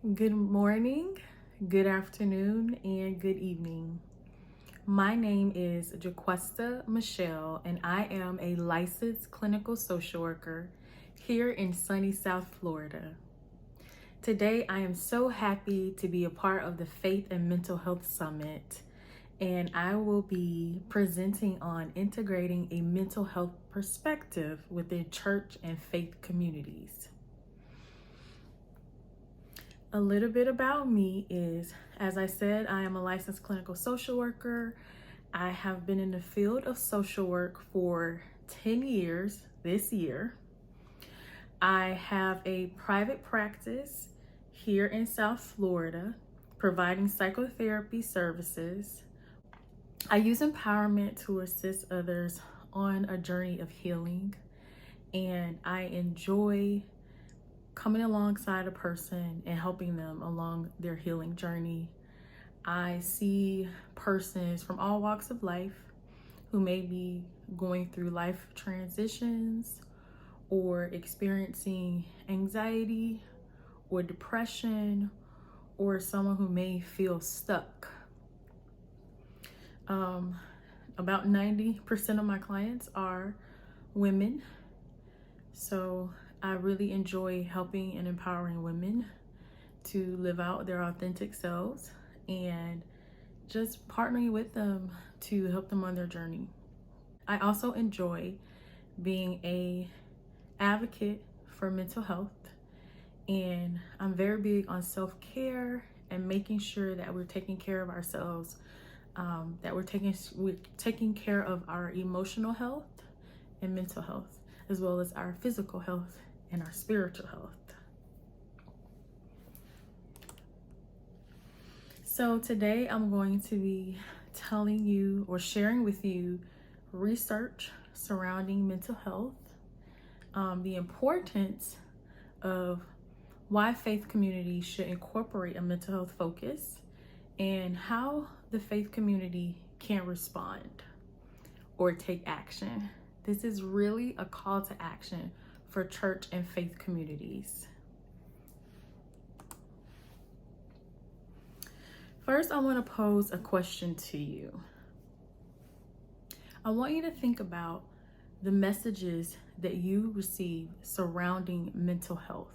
Good morning, good afternoon, and good evening. My name is Jacquesta Michel, and I am a licensed clinical social worker here in sunny South Florida. Today, I am so happy to be a part of the Faith and Mental Health Summit, and I will be presenting on integrating a mental health perspective within church and faith communities. A little bit about me is, as I said, I am a licensed clinical social worker. I have been in the field of social work for 10 years this year. I have a private practice here in South Florida, providing psychotherapy services. I use empowerment to assist others on a journey of healing, and I enjoy coming alongside a person and helping them along their healing journey. I see persons from all walks of life who may be going through life transitions or experiencing anxiety or depression, or someone who may feel stuck. About 90% of my clients are women, so I really enjoy helping and empowering women to live out their authentic selves and just partnering with them to help them on their journey. I also enjoy being an advocate for mental health, and I'm very big on self-care and making sure that we're taking care of ourselves, that we're taking care of our emotional health and mental health, as well as our physical health and our spiritual health. So today I'm going to be telling you or sharing with you research surrounding mental health, the importance of why faith communities should incorporate a mental health focus, and how the faith community can respond or take action. This is really a call to action for church and faith communities. First, I want to pose a question to you. I want you to think about the messages that you receive surrounding mental health.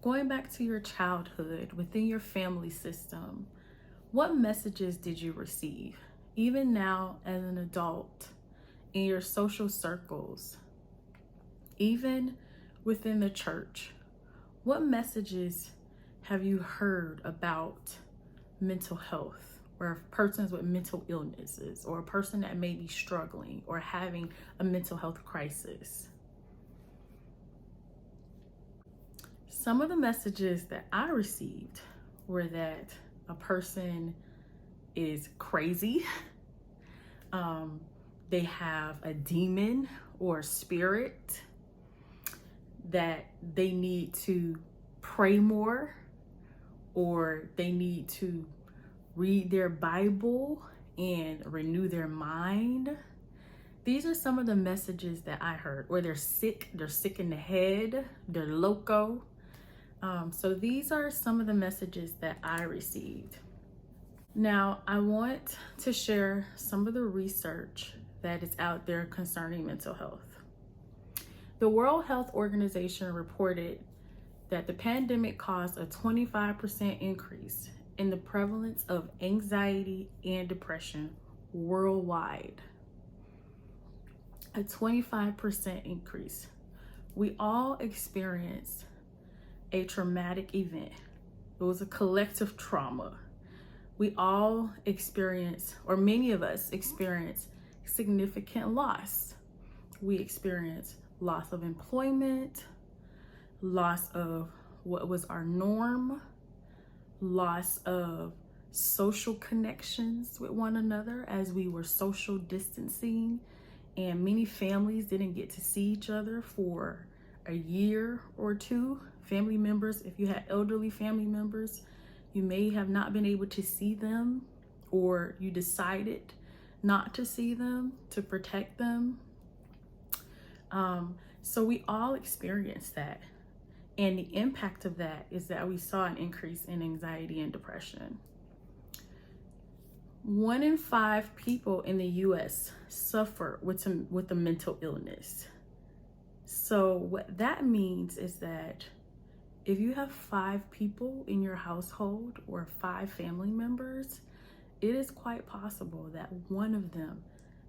Going back to your childhood, within your family system, what messages did you receive? Even now as an adult, in your social circles, even within the church, what messages have you heard about mental health, or persons with mental illnesses, or a person that may be struggling or having a mental health crisis? Some of the messages that I received were that a person is crazy, they have a demon or spirit, that they need to pray more, or they need to read their Bible and renew their mind. These are some of the messages that I heard. Or they're sick in the head, they're loco. So these are some of the messages that I received. Now, I want to share some of the research that is out there concerning mental health. The World Health Organization reported that the pandemic caused a 25% increase in the prevalence of anxiety and depression worldwide. A 25% increase. We all experienced a traumatic event. It was a collective trauma. We all experience, or many of us experience, significant loss. We experience loss of employment, loss of what was our norm, loss of social connections with one another as we were social distancing, and many families didn't get to see each other for a year or two. Family members, if you had elderly family members, you may have not been able to see them, or you decided not to see them to protect them. So we all experienced that. And the impact of that is that we saw an increase in anxiety and depression. 1 in 5 people in the US suffer with a mental illness. So what that means is that if you have 5 people in your household or 5 family members, it is quite possible that one of them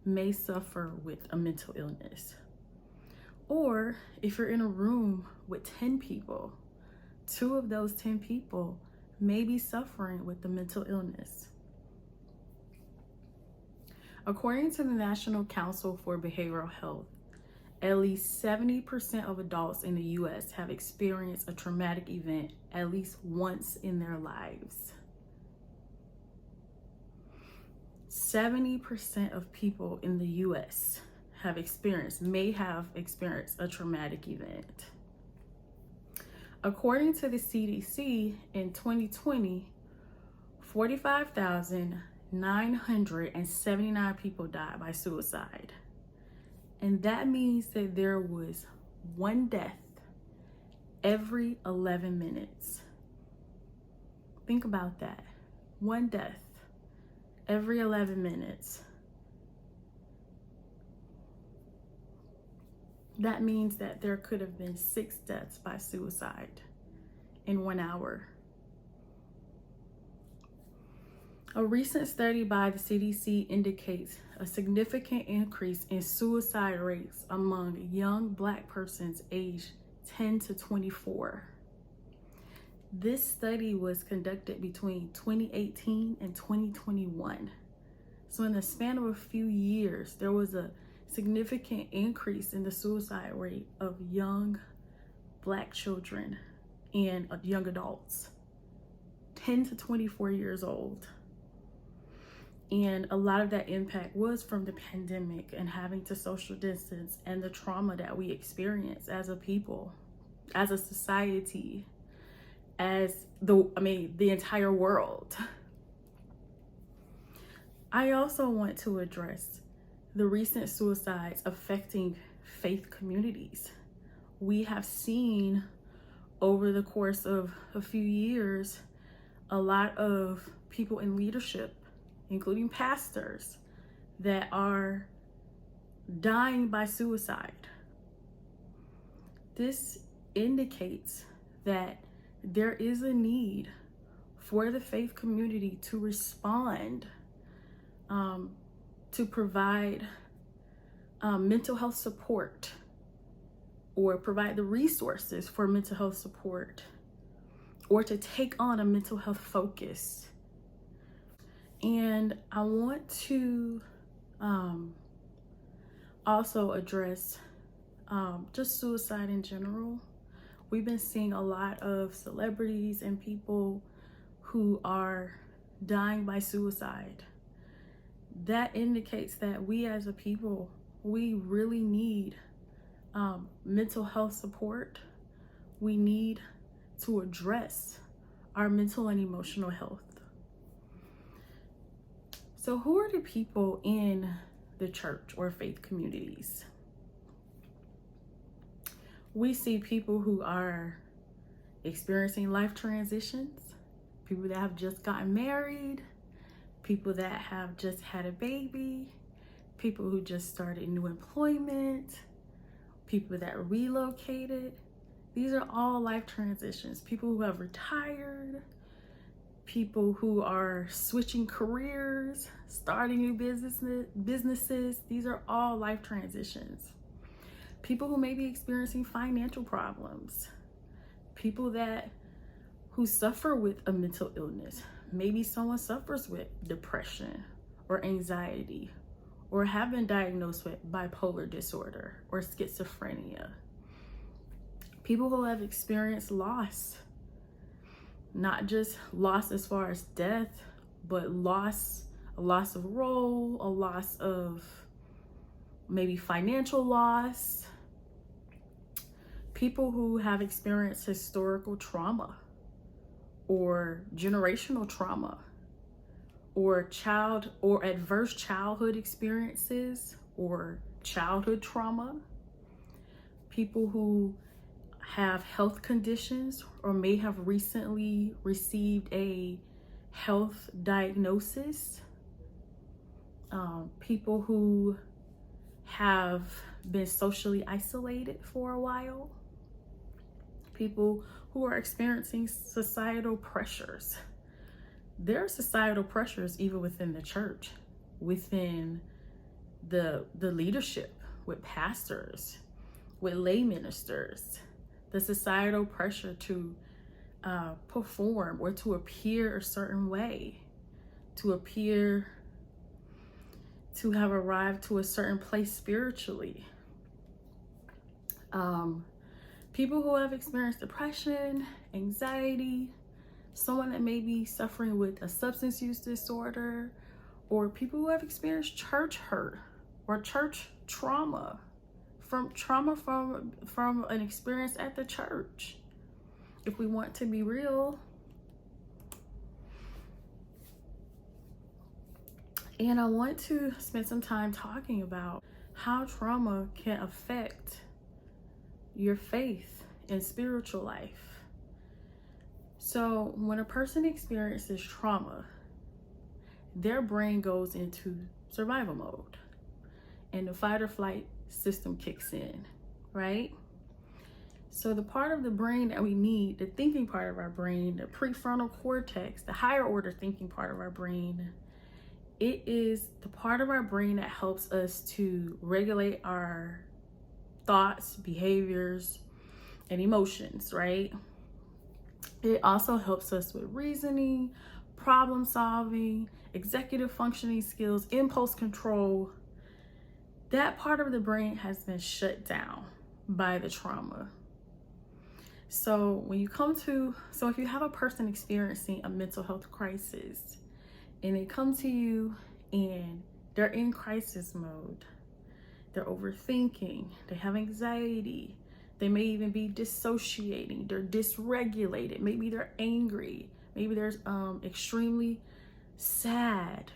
may suffer with a mental illness. Or if you're in a room with 10 people, 2 of those 10 people may be suffering with the mental illness. According to the National Council for Behavioral Health, at least 70% of adults in the US have experienced a traumatic event at least once in their lives. 70% of people in the US may have experienced a traumatic event. According to the CDC, in 2020, 45,979 people died by suicide. And that means that there was 1 death every 11 minutes. Think about that. 1 death every 11 minutes. That means that there could have been 6 deaths by suicide in 1 hour. A recent study by the CDC indicates a significant increase in suicide rates among young Black persons aged 10 to 24. This study was conducted between 2018 and 2021. So in the span of a few years, there was a significant increase in the suicide rate of young Black children and young adults, 10 to 24 years old. And a lot of that impact was from the pandemic and having to social distance and the trauma that we experience as a people, as a society, as the entire world. I also want to address the recent suicides affecting faith communities. We have seen over the course of a few years, a lot of people in leadership, including pastors, that are dying by suicide. This indicates that there is a need for the faith community to respond, to provide mental health support, or provide the resources for mental health support, or to take on a mental health focus. And I want to also address just suicide in general. We've been seeing a lot of celebrities and people who are dying by suicide. That indicates that we as a people, we really need mental health support. We need to address our mental and emotional health. So who are the people in the church or faith communities? We see people who are experiencing life transitions, people that have just gotten married, people that have just had a baby, people who just started new employment, people that relocated. These are all life transitions. People who have retired, people who are switching careers, starting new businesses. These are all life transitions. People who may be experiencing financial problems, people who suffer with a mental illness. Maybe someone suffers with depression or anxiety, or have been diagnosed with bipolar disorder or schizophrenia. People who have experienced loss, not just loss as far as death, but a loss of role, a loss of maybe financial loss. People who have experienced historical trauma or generational trauma or adverse childhood experiences or childhood trauma. People who have health conditions or may have recently received a health diagnosis, people who have been socially isolated for a while, people who are experiencing societal pressures. There are societal pressures even within the church, within the leadership, with pastors, with lay ministers, the societal pressure to perform or to appear a certain way, to appear to have arrived to a certain place spiritually. People who have experienced depression, anxiety, someone that may be suffering with a substance use disorder, or people who have experienced church hurt or church trauma from an experience at the church. If we want to be real. And I want to spend some time talking about how trauma can affect your faith and spiritual life. So when a person experiences trauma, their brain goes into survival mode and the fight or flight system kicks in, right? So the part of the brain that we need, the thinking part of our brain, the prefrontal cortex, the higher order thinking part of our brain, it is the part of our brain that helps us to regulate our thoughts, behaviors, and emotions, right? It also helps us with reasoning, problem solving, executive functioning skills, impulse control. That part of the brain has been shut down by the trauma. So if you have a person experiencing a mental health crisis and they come to you and they're in crisis mode, they're overthinking, they have anxiety, they may even be dissociating, they're dysregulated, maybe they're angry, maybe they're extremely sad.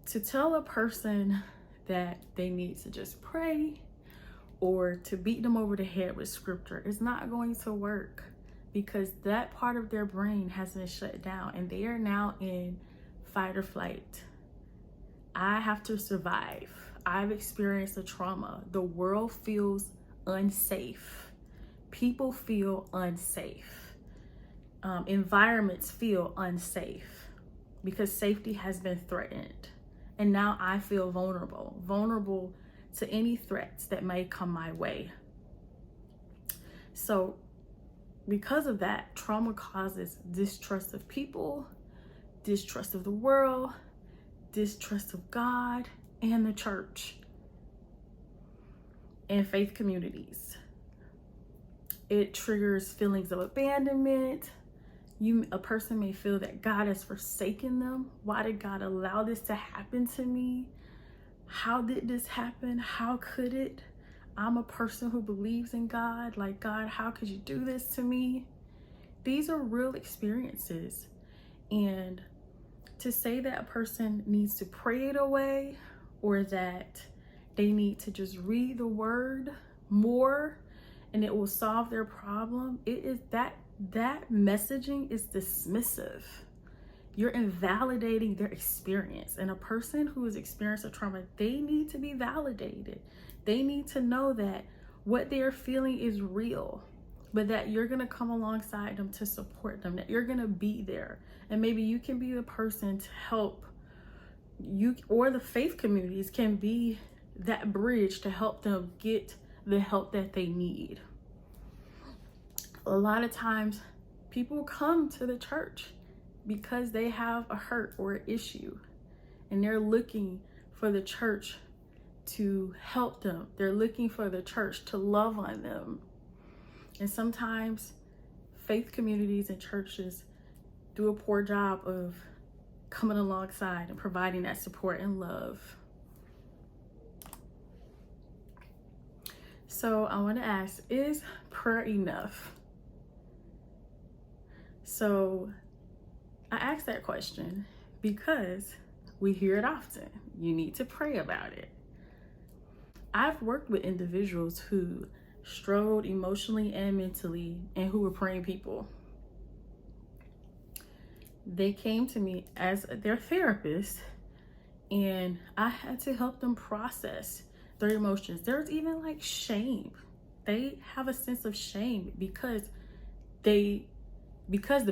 To tell a person that they need to just pray or to beat them over the head with scripture is not going to work, because that part of their brain has been shut down and they are now in fight or flight. I have to survive. I've experienced a trauma. The world feels unsafe. People feel unsafe. Environments feel unsafe because safety has been threatened. And now I feel vulnerable to any threats that may come my way. So because of that, trauma causes distrust of people, distrust of the world, distrust of God and the church and faith communities. It triggers feelings of abandonment. A person may feel that God has forsaken them. Why did God allow this to happen to me? How did this happen? How could it? I'm a person who believes in God. Like, God, how could you do this to me? These are real experiences. And to say that a person needs to pray it away or that they need to just read the word more and it will solve their problem, it is that messaging is dismissive. You're invalidating their experience. And a person who has experienced a trauma, they need to be validated. They need to know that what they're feeling is real, but that you're going to come alongside them to support them, that you're going to be there. And maybe you can be the person to help you, or the faith communities can be that bridge to help them get the help that they need. A lot of times people come to the church because they have a hurt or an issue and they're looking for the church to help them. They're looking for the church to love on them. And sometimes faith communities and churches do a poor job of coming alongside and providing that support and love. So I want to ask, is prayer enough? So I ask that question because we hear it often. You need to pray about it. I've worked with individuals who struggled emotionally and mentally, and who were praying people. They came to me as their therapist, and I had to help them process their emotions. There's even like shame. They have a sense of shame because the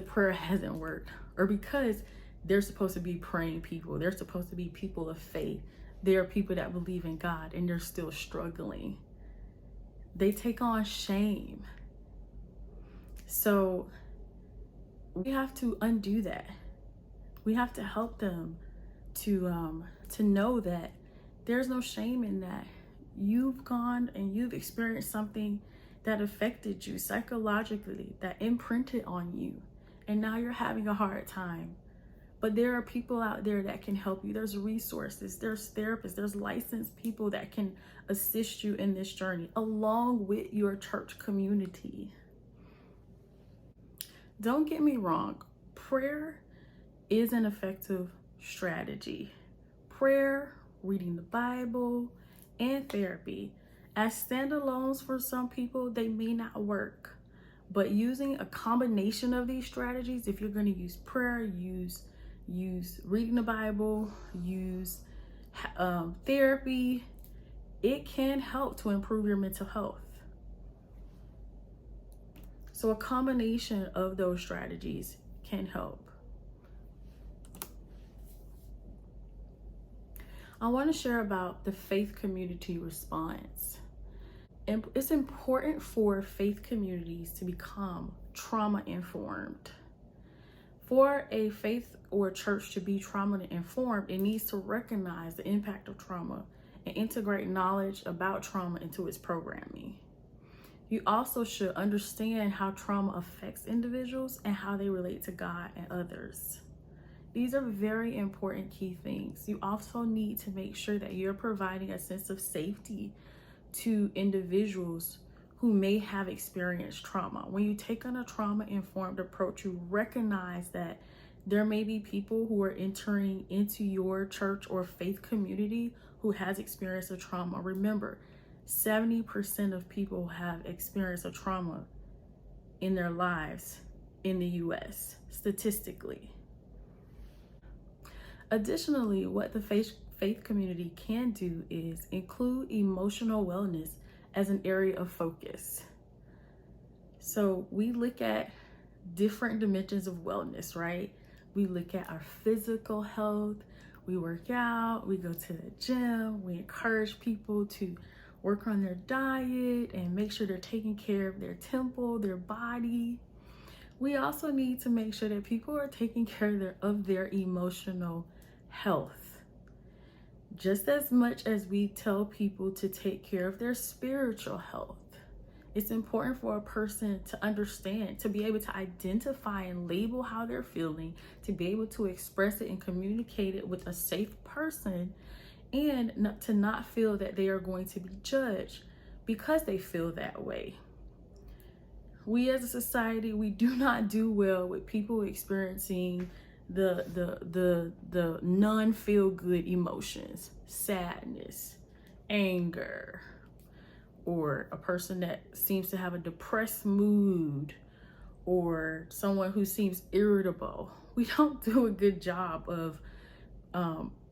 prayer hasn't worked, or because they're supposed to be praying people. They're supposed to be people of faith. They're people that believe in God, and they're still struggling. They take on shame. So we have to undo that. We have to help them to know that there's no shame in that. You've gone and you've experienced something that affected you psychologically, that imprinted on you, and now you're having a hard time. But there are people out there that can help you. There's resources, there's therapists, there's licensed people that can assist you in this journey, along with your church community. Don't get me wrong, prayer is an effective strategy. Prayer, reading the Bible, and therapy, as standalones for some people, they may not work. But using a combination of these strategies, if you're going to use prayer, use reading the Bible, use therapy, it can help to improve your mental health. So a combination of those strategies can help. I want to share about the faith community response. And it's important for faith communities to become trauma informed. For a faith or church to be trauma informed, it needs to recognize the impact of trauma and integrate knowledge about trauma into its programming. You also should understand how trauma affects individuals and how they relate to God and others. These are very important key things. You also need to make sure that you're providing a sense of safety to individuals who may have experienced trauma. When you take on a trauma-informed approach, you recognize that there may be people who are entering into your church or faith community who has experienced a trauma. Remember, 70% of people have experienced a trauma in their lives in the US, statistically. Additionally, what the faith community can do is include emotional wellness as an area of focus. So we look at different dimensions of wellness, right? We look at our physical health, we work out, we go to the gym, we encourage people to work on their diet and make sure they're taking care of their temple, their body. We also need to make sure that people are taking care of their emotional health, just as much as we tell people to take care of their spiritual health. It's important for a person to understand, to be able to identify and label how they're feeling, to be able to express it and communicate it with a safe person, and to not feel that they are going to be judged because they feel that way. We as a society, we do not do well with people experiencing the non-feel good emotions, sadness, anger, or a person that seems to have a depressed mood, or someone who seems irritable. We don't do a good job of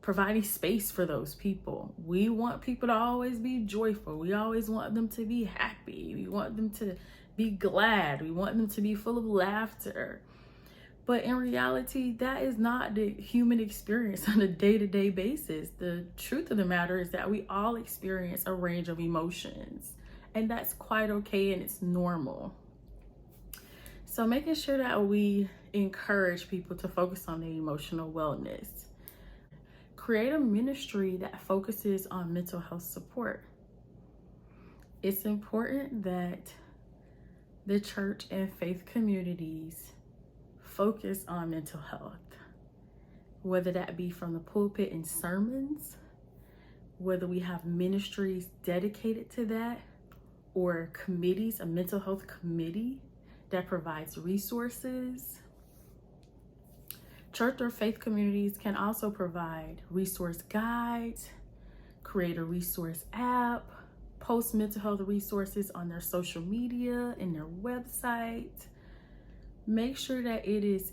providing space for those people. We want people to always be joyful. We always want them to be happy. We want them to be glad. We want them to be full of laughter. But in reality, that is not the human experience on a day-to-day basis. The truth of the matter is that we all experience a range of emotions, and that's quite okay, and it's normal. So making sure that we encourage people to focus on their emotional wellness. Create a ministry that focuses on mental health support. It's important that the church and faith communities focus on mental health, whether that be from the pulpit in sermons, whether we have ministries dedicated to that, or committees, a mental health committee that provides resources. Church or faith communities can also provide resource guides, create a resource app, post mental health resources on their social media and their website. Make sure that it is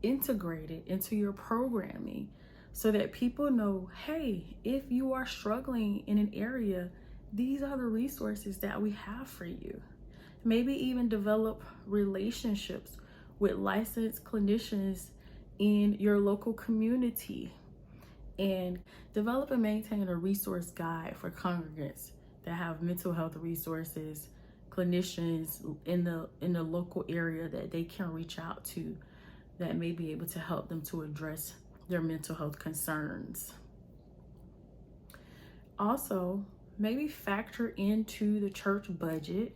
integrated into your programming so that people know, hey, if you are struggling in an area, these are the resources that we have for you. Maybe even develop relationships with licensed clinicians in your local community, and develop and maintain a resource guide for congregants that have mental health resources, clinicians in the local area that they can reach out to that may be able to help them to address their mental health concerns. Also, maybe factor into the church budget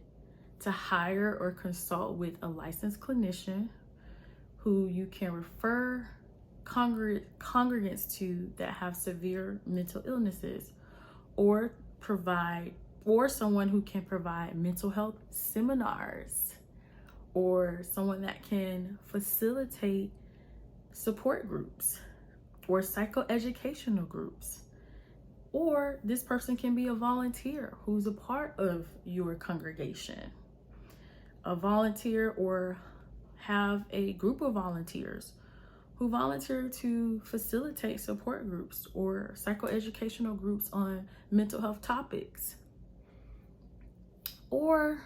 to hire or consult with a licensed clinician who you can refer congregants to that have severe mental illnesses, or someone who can provide mental health seminars, or someone that can facilitate support groups or psychoeducational groups. Or this person can be a volunteer who's a part of your congregation, a volunteer, or have a group of volunteers who volunteer to facilitate support groups or psychoeducational groups on mental health topics. Or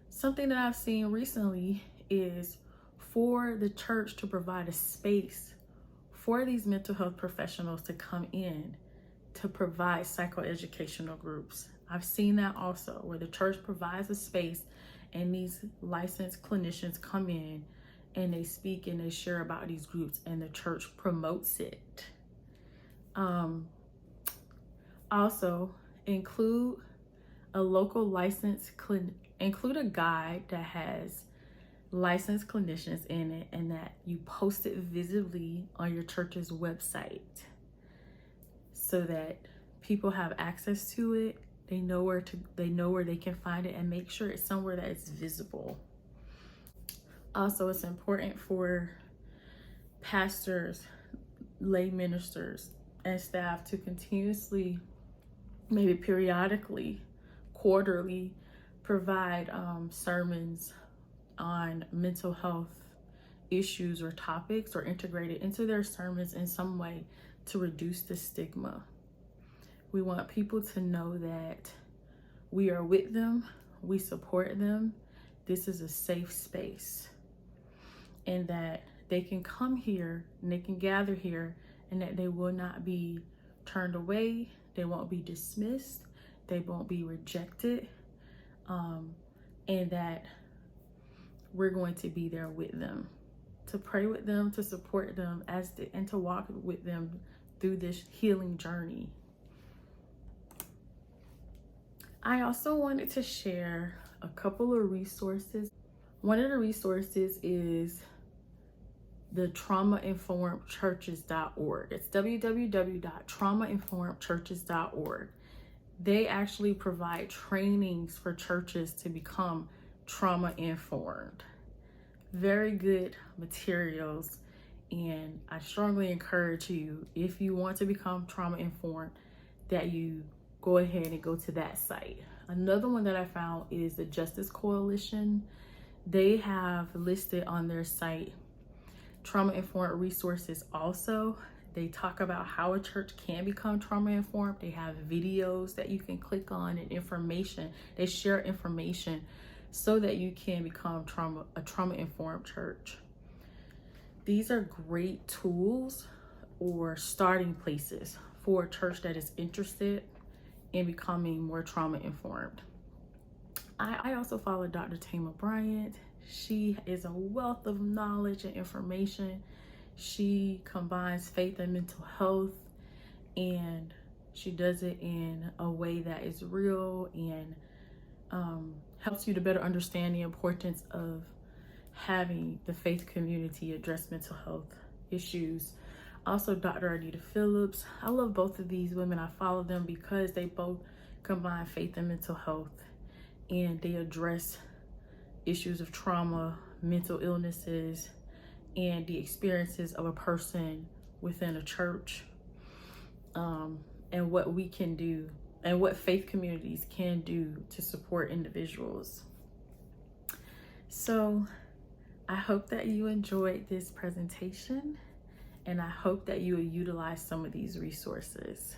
something that I've seen recently is for the church to provide a space for these mental health professionals to come in to provide psychoeducational groups. I've seen that also, where the church provides a space and these licensed clinicians come in and they speak and they share about these groups, and the church promotes it. Also, include a local include a guide that has licensed clinicians in it, and that you post it visibly on your church's website so that people have access to it. They know where they can find it, and make sure it's somewhere that it's visible. Also, it's important for pastors, lay ministers, and staff to continuously, maybe periodically, quarterly, provide sermons on mental health issues or topics, or integrate it into their sermons in some way to reduce the stigma. We want people to know that we are with them, we support them, this is a safe space, and that they can come here and they can gather here, and that they will not be turned away, they won't be dismissed, they won't be rejected, and that we're going to be there with them, to pray with them, to support them and to walk with them through this healing journey. I also wanted to share a couple of resources. One of the resources is the traumainformedchurches.org. It's www.traumainformedchurches.org. They actually provide trainings for churches to become trauma informed. Very good materials, and I strongly encourage you, if you want to become trauma informed, that you go ahead and go to that site. Another one that I found is the Justice Coalition. They have listed on their site trauma informed resources also. They talk about how a church can become trauma informed. They have videos that you can click on and information. They share information so that you can become a trauma informed church. These are great tools or starting places for a church that is interested in becoming more trauma informed. I also follow Dr. Tama Bryant. She is a wealth of knowledge and information. She combines faith and mental health, and she does it in a way that is real and helps you to better understand the importance of having the faith community address mental health issues. Also, Dr. Anita Phillips. I love both of these women. I follow them because they both combine faith and mental health, and they address issues of trauma, mental illnesses, and the experiences of a person within a church, and what we can do and what faith communities can do to support individuals. So I hope that you enjoyed this presentation, and I hope that you will utilize some of these resources.